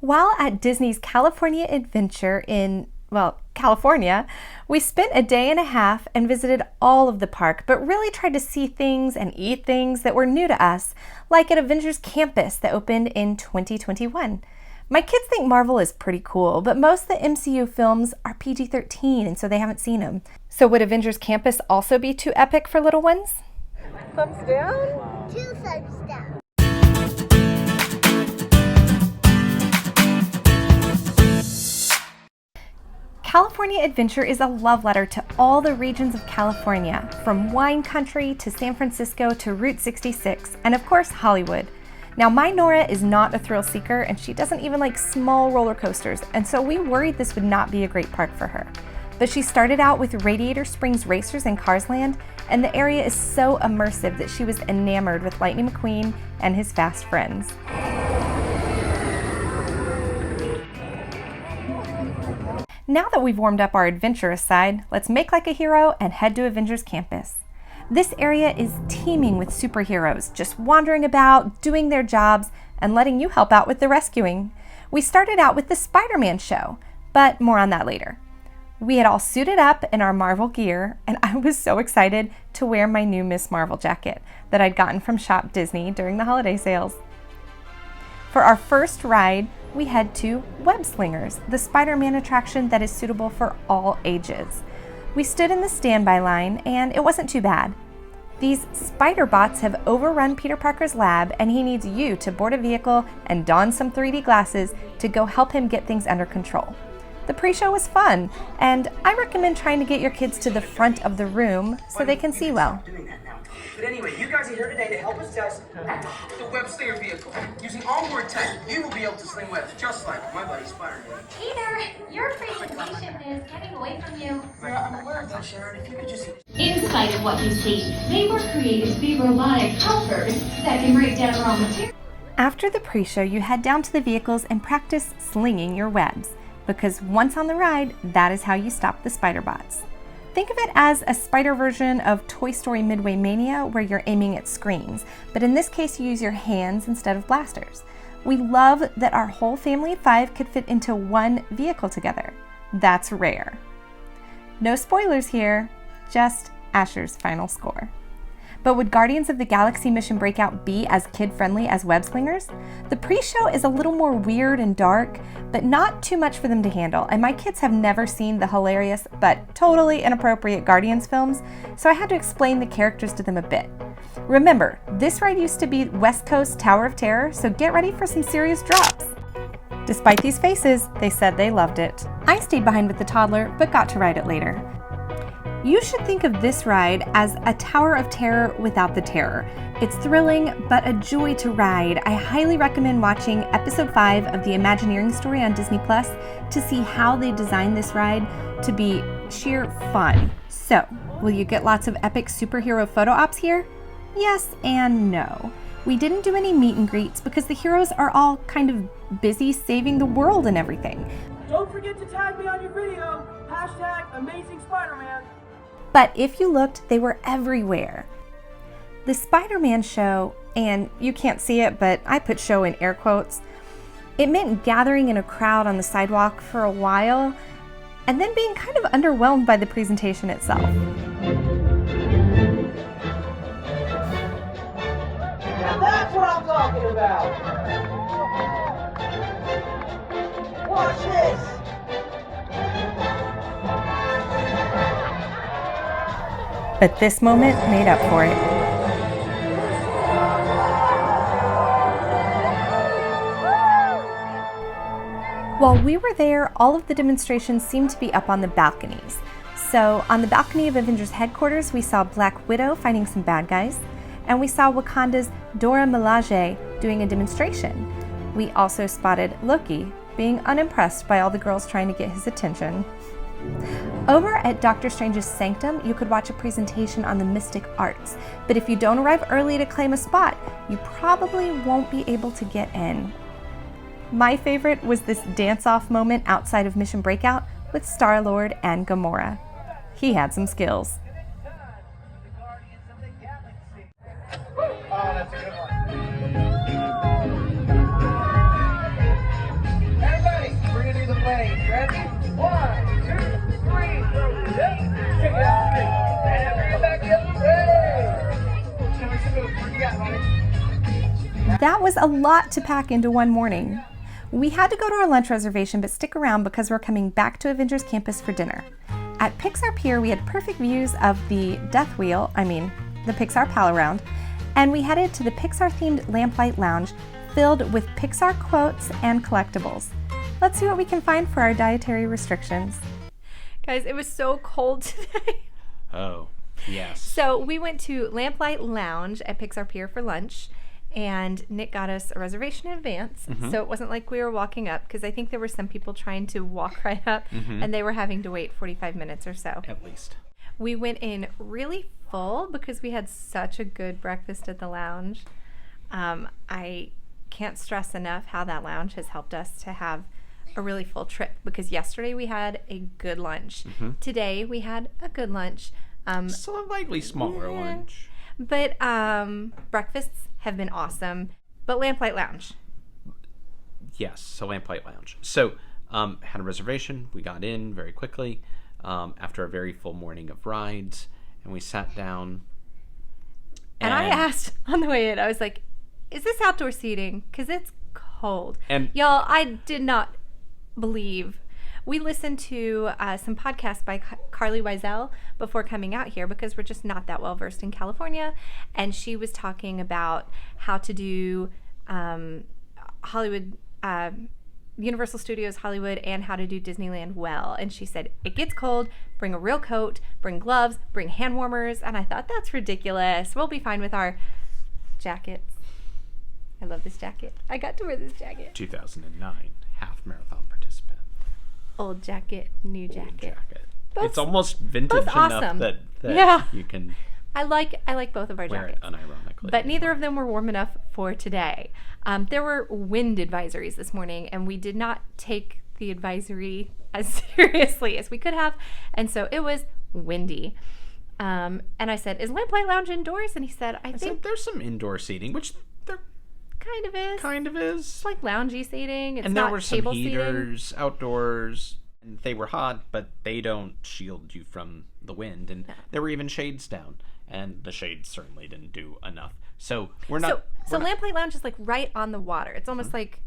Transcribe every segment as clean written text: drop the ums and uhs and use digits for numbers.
While at Disney's California Adventure in, California, we spent a day and a half and visited all of the park, but really tried to see things and eat things that were new to us, like at Avengers Campus that opened in 2021. My kids think Marvel is pretty cool, but most of the MCU films are PG-13, and so they haven't seen them. So would Avengers Campus also be too epic for little ones? Thumbs down? 2 thumbs down. California Adventure is a love letter to all the regions of California, from wine country to San Francisco to Route 66, and of course Hollywood. Now my Nora is not a thrill seeker and she doesn't even like small roller coasters, and so we worried this would not be a great park for her. But she started out with Radiator Springs Racers and Cars Land, and the area is so immersive that she was enamored with Lightning McQueen and his fast friends. Now that we've warmed up our adventurous side, let's make like a hero and head to Avengers Campus. This area is teeming with superheroes, just wandering about, doing their jobs, and letting you help out with the rescuing. We started out with the Spiderman show, but more on that later. We had all suited up in our Marvel gear, and I was so excited to wear my new Miss Marvel jacket that I'd gotten from Shop Disney during the holiday sales. For our first ride, we head to Webslingers, the Spider-Man attraction that is suitable for all ages. We stood in the standby line, and it wasn't too bad. These spider bots have overrun Peter Parker's lab, and he needs you to board a vehicle and don some 3D glasses to go help him get things under control. The pre-show was fun, and I recommend trying to get your kids to the front of the room so they can see well. But anyway, you guys are here today to help us test the web slinger vehicle. Using onboard tech, you will be able to sling webs just like my buddy Spiderman. Peter, your presentation is getting away from you. Yeah, I'm aware of that, Sharon. If you could just... In spite of what you see, they were created to be robotic helpers that can break down raw material. After the pre-show, you head down to the vehicles and practice slinging your webs, because once on the ride, that is how you stop the spider bots. Think of it as a spider version of Toy Story Midway Mania, where you're aiming at screens, but in this case you use your hands instead of blasters. We love that our whole family of 5 could fit into one vehicle together. That's rare. No spoilers here, just Asher's final score. But would Guardians of the Galaxy Mission Breakout be as kid-friendly as Webslingers? The pre-show is a little more weird and dark, but not too much for them to handle, and my kids have never seen the hilarious but totally inappropriate Guardians films, so I had to explain the characters to them a bit. Remember, this ride used to be West Coast Tower of Terror, so get ready for some serious drops. Despite these faces, they said they loved it. I stayed behind with the toddler, but got to ride it later. You should think of this ride as a Tower of Terror without the terror. It's thrilling, but a joy to ride. I highly recommend watching episode 5 of the Imagineering story on Disney Plus to see how they designed this ride to be sheer fun. So, will you get lots of epic superhero photo ops here? Yes and no. We didn't do any meet and greets because the heroes are all kind of busy saving the world and everything. Don't forget to tag me on your video. #AmazingSpiderman. But if you looked, they were everywhere. The Spider-Man show, and you can't see it, but I put show in air quotes, it meant gathering in a crowd on the sidewalk for a while, and then being kind of underwhelmed by the presentation itself. Now that's what I'm talking about. Watch this. But this moment made up for it. While we were there, all of the demonstrations seemed to be up on the balconies. So on the balcony of Avengers headquarters, we saw Black Widow fighting some bad guys, and we saw Wakanda's Dora Milaje doing a demonstration. We also spotted Loki being unimpressed by all the girls trying to get his attention. Over at Doctor Strange's Sanctum, you could watch a presentation on the mystic arts, but if you don't arrive early to claim a spot, you probably won't be able to get in. My favorite was this dance-off moment outside of Mission Breakout with Starlord and Gamora. He had some skills. Oh, that's a good one. That was a lot to pack into one morning. We had to go to our lunch reservation, but stick around because we're coming back to Avengers Campus for dinner. At Pixar Pier, we had perfect views of the the Pixar Pal Around, and we headed to the Pixar-themed Lamplight Lounge filled with Pixar quotes and collectibles. Let's see what we can find for our dietary restrictions. Guys, it was so cold today. Oh, yes. So we went to Lamplight Lounge at Pixar Pier for lunch, and Nick got us a reservation in advance, so it wasn't like we were walking up, because I think there were some people trying to walk right up, and they were having to wait 45 minutes or so. At least. We went in really full because we had such a good breakfast at the lounge. I can't stress enough how that lounge has helped us to have a really full trip, because yesterday we had a good lunch. Today we had a good lunch. Slightly smaller lunch. But breakfasts have been awesome. But Lamplight Lounge. Yes, so Lamplight Lounge. So had a reservation. We got in very quickly after a very full morning of rides, and we sat down. And I asked on the way in, I was like, is this outdoor seating? Because it's cold. And y'all, I did not believe. We listened to some podcasts by Carly Wiesel before coming out here, because we're just not that well versed in California. And she was talking about how to do Hollywood, Universal Studios Hollywood, and how to do Disneyland well. And she said, it gets cold, bring a real coat, bring gloves, bring hand warmers. And I thought, that's ridiculous. We'll be fine with our jackets. I love this jacket. I got to wear this jacket. 2009 half marathon participant. Old jacket, new jacket. Both, it's almost vintage enough awesome. that yeah. You can I like both of our wear jackets. it unironically. But neither of them were warm enough for today. There were wind advisories this morning, and we did not take the advisory as seriously as we could have. And so it was windy. And I said, is Lamplight Lounge indoors? And he said, I think there's some indoor seating, which there kind of is. It's like loungy seating. It's and not there were some table heaters seating. Outdoors. And they were hot, but they don't shield you from the wind. And there were even shades down. And the shades certainly didn't do enough. So we're not... So Lamplight Lounge is like right on the water. It's almost like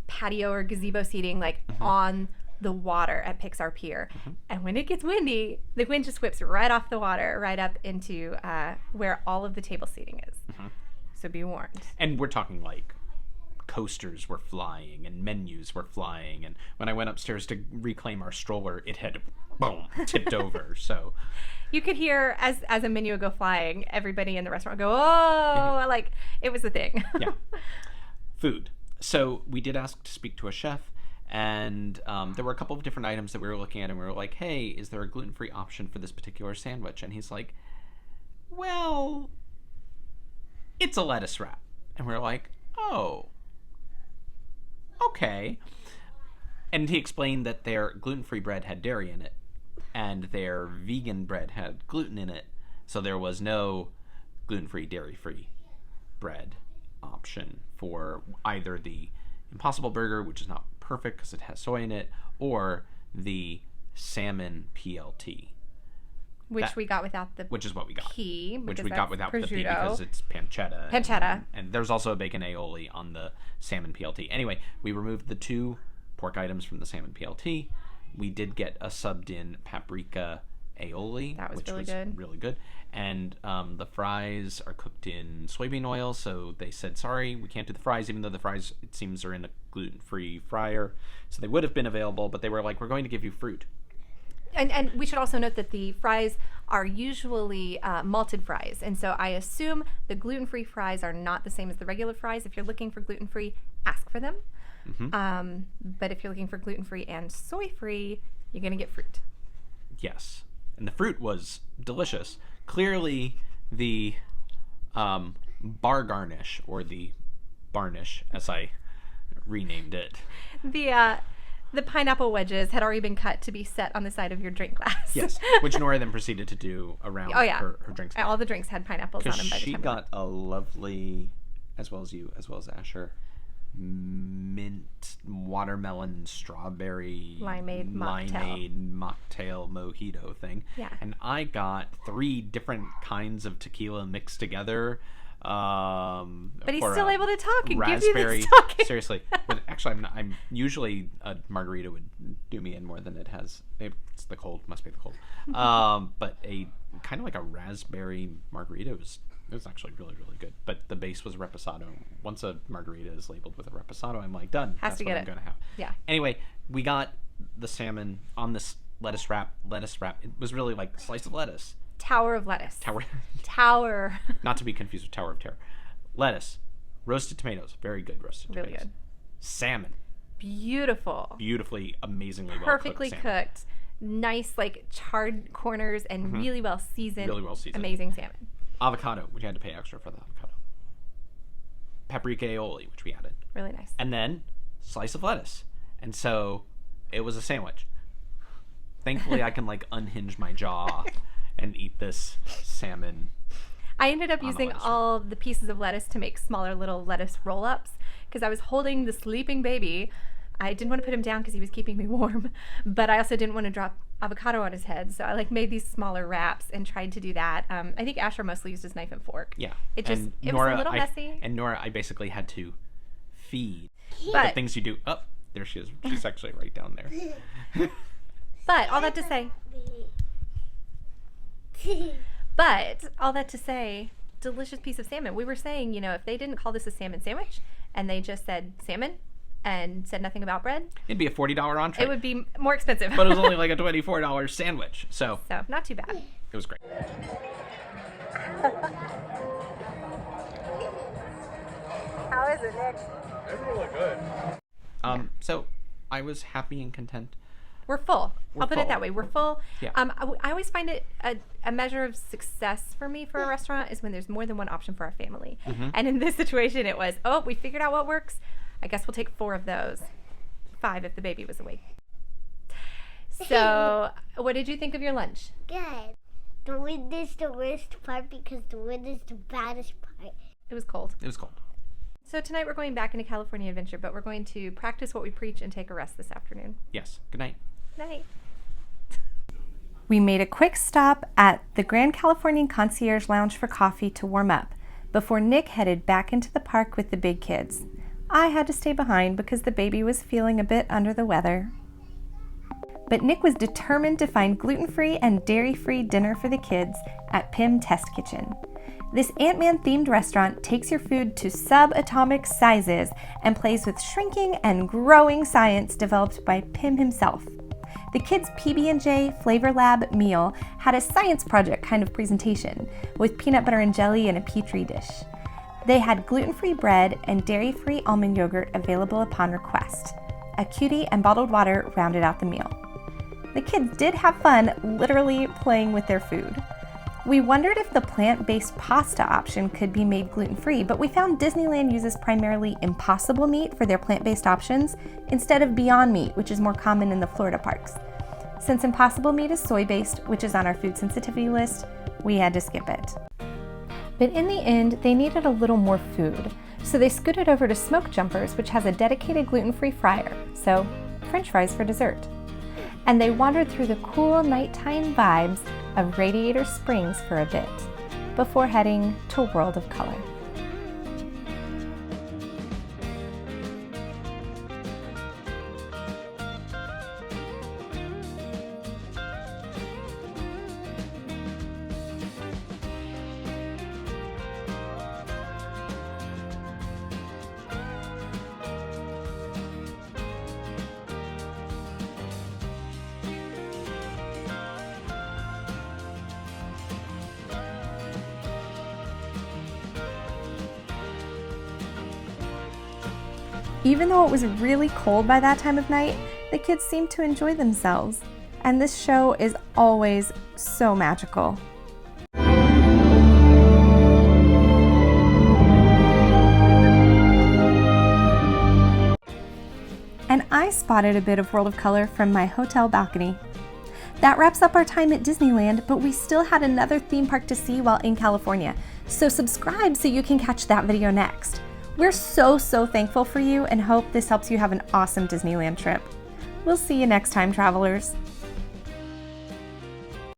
patio or gazebo seating, like on the water at Pixar Pier. And when it gets windy, the wind just whips right off the water, right up into where all of the table seating is. So be warned. And we're talking like coasters were flying and menus were flying. And when I went upstairs to reclaim our stroller, it had, boom, tipped over. So... You could hear, as a menu would go flying, everybody in the restaurant would go, oh, like, it was a thing. Yeah. Food. So we did ask to speak to a chef, and there were a couple of different items that we were looking at, and we were like, hey, is there a gluten-free option for this particular sandwich? And he's like, well, it's a lettuce wrap. And we were like, oh, okay. And he explained that their gluten-free bread had dairy in it, and their vegan bread had gluten in it, so there was no gluten-free, dairy-free bread option for either the Impossible Burger, which is not perfect because it has soy in it, or the salmon PLT. Which we got without the Which is what we got. P. Which we got without prosciutto. the P because it's pancetta. Pancetta. And there's also a bacon aioli on the salmon PLT. Anyway, we removed the 2 pork items from the salmon PLT. We did get a subbed-in paprika aioli, which was really good. And the fries are cooked in soybean oil, so they said, sorry, we can't do the fries, even though the fries, it seems, are in a gluten-free fryer. So they would have been available, but they were like, we're going to give you fruit. And we should also note that the fries are usually malted fries. And so I assume the gluten-free fries are not the same as the regular fries. If you're looking for gluten-free, ask for them. But if you're looking for gluten-free and soy-free, you're going to get fruit. Yes. And the fruit was delicious. Clearly, the bar garnish, or the barnish, as I renamed it. The pineapple wedges had already been cut to be set on the side of your drink glass. Yes, which Nora then proceeded to do around her drinks. All the drinks had pineapples on them by the time. She got a lovely, as well as you, as well as Asher, mint watermelon strawberry limeade mocktail mojito thing. Yeah. And I got 3 different kinds of tequila mixed together. But he's still able to talk and give you this talking. Seriously. But actually, I'm usually a margarita would do me in more than it has. It's the cold. Must be the cold. But a kind of like a raspberry margarita it was actually really, really good. But the base was reposado. Once a margarita is labeled with a reposado, I'm like, done. That's what I'm going to have. Yeah. Anyway, we got the salmon on this lettuce wrap. It was really like a slice of lettuce. Tower of lettuce. Tower. Not to be confused with Tower of Terror. Lettuce. Roasted tomatoes. Very good roasted tomatoes. Really good. Salmon. Beautiful. Beautifully, amazingly well Perfectly cooked. Nice, like, charred corners and really well seasoned. Really well seasoned. Amazing salmon. Avocado, which you had to pay extra for the avocado. Paprika aioli, which we added. Really nice. And then, slice of lettuce. And so, it was a sandwich. Thankfully, I can, like, unhinge my jaw and eat this salmon. I ended up using all the pieces of lettuce to make smaller little lettuce roll-ups because I was holding the sleeping baby. I didn't want to put him down because he was keeping me warm, but I also didn't want to drop avocado on his head, so I like made these smaller wraps and tried to do that. I think Asher mostly used his knife and fork. Yeah. It was a little messy. And Nora, I basically had to feed the things you do. Oh, there she is. She's actually right down there. But all that to say, delicious piece of salmon. We were saying, if they didn't call this a salmon sandwich and they just said salmon and said nothing about bread, it'd be a $40 entree. It would be more expensive. But it was only like a $24 sandwich. So not too bad. It was great. How is it, Nick? It's really good. So I was happy and content. We're full. I'll put it that way. We're full. Yeah. I always find it a measure of success for me for a restaurant is when there's more than one option for our family. And in this situation, it was, we figured out what works. I guess we'll take 4 of those. 5 if the baby was awake. So, what did you think of your lunch? Good. The wind is the worst part because the wind is the baddest part. It was cold. It was cold. So tonight we're going back into California Adventure, but we're going to practice what we preach and take a rest this afternoon. Yes. Good night. Night. We made a quick stop at the Grand Californian Concierge Lounge for coffee to warm up before Nick headed back into the park with the big kids. I had to stay behind because the baby was feeling a bit under the weather. But Nick was determined to find gluten-free and dairy-free dinner for the kids at Pym Test Kitchen. This Ant-Man themed restaurant takes your food to subatomic sizes and plays with shrinking and growing science developed by Pym himself. The kids' PB&J Flavor Lab meal had a science project kind of presentation with peanut butter and jelly in a petri dish. They had gluten-free bread and dairy-free almond yogurt available upon request. A cutie and bottled water rounded out the meal. The kids did have fun literally playing with their food. We wondered if the plant-based pasta option could be made gluten-free, but we found Disneyland uses primarily Impossible Meat for their plant-based options instead of Beyond Meat, which is more common in the Florida parks. Since Impossible Meat is soy-based, which is on our food sensitivity list, we had to skip it. But in the end, they needed a little more food, so they scooted over to Smokejumpers, which has a dedicated gluten-free fryer, so French fries for dessert. And they wandered through the cool nighttime vibes of Radiator Springs for a bit, before heading to World of Color. Even though it was really cold by that time of night, the kids seemed to enjoy themselves. And this show is always so magical. And I spotted a bit of World of Color from my hotel balcony. That wraps up our time at Disneyland, but we still had another theme park to see while in California. So subscribe so you can catch that video next. We're so thankful for you and hope this helps you have an awesome Disneyland trip. We'll see you next time, travelers.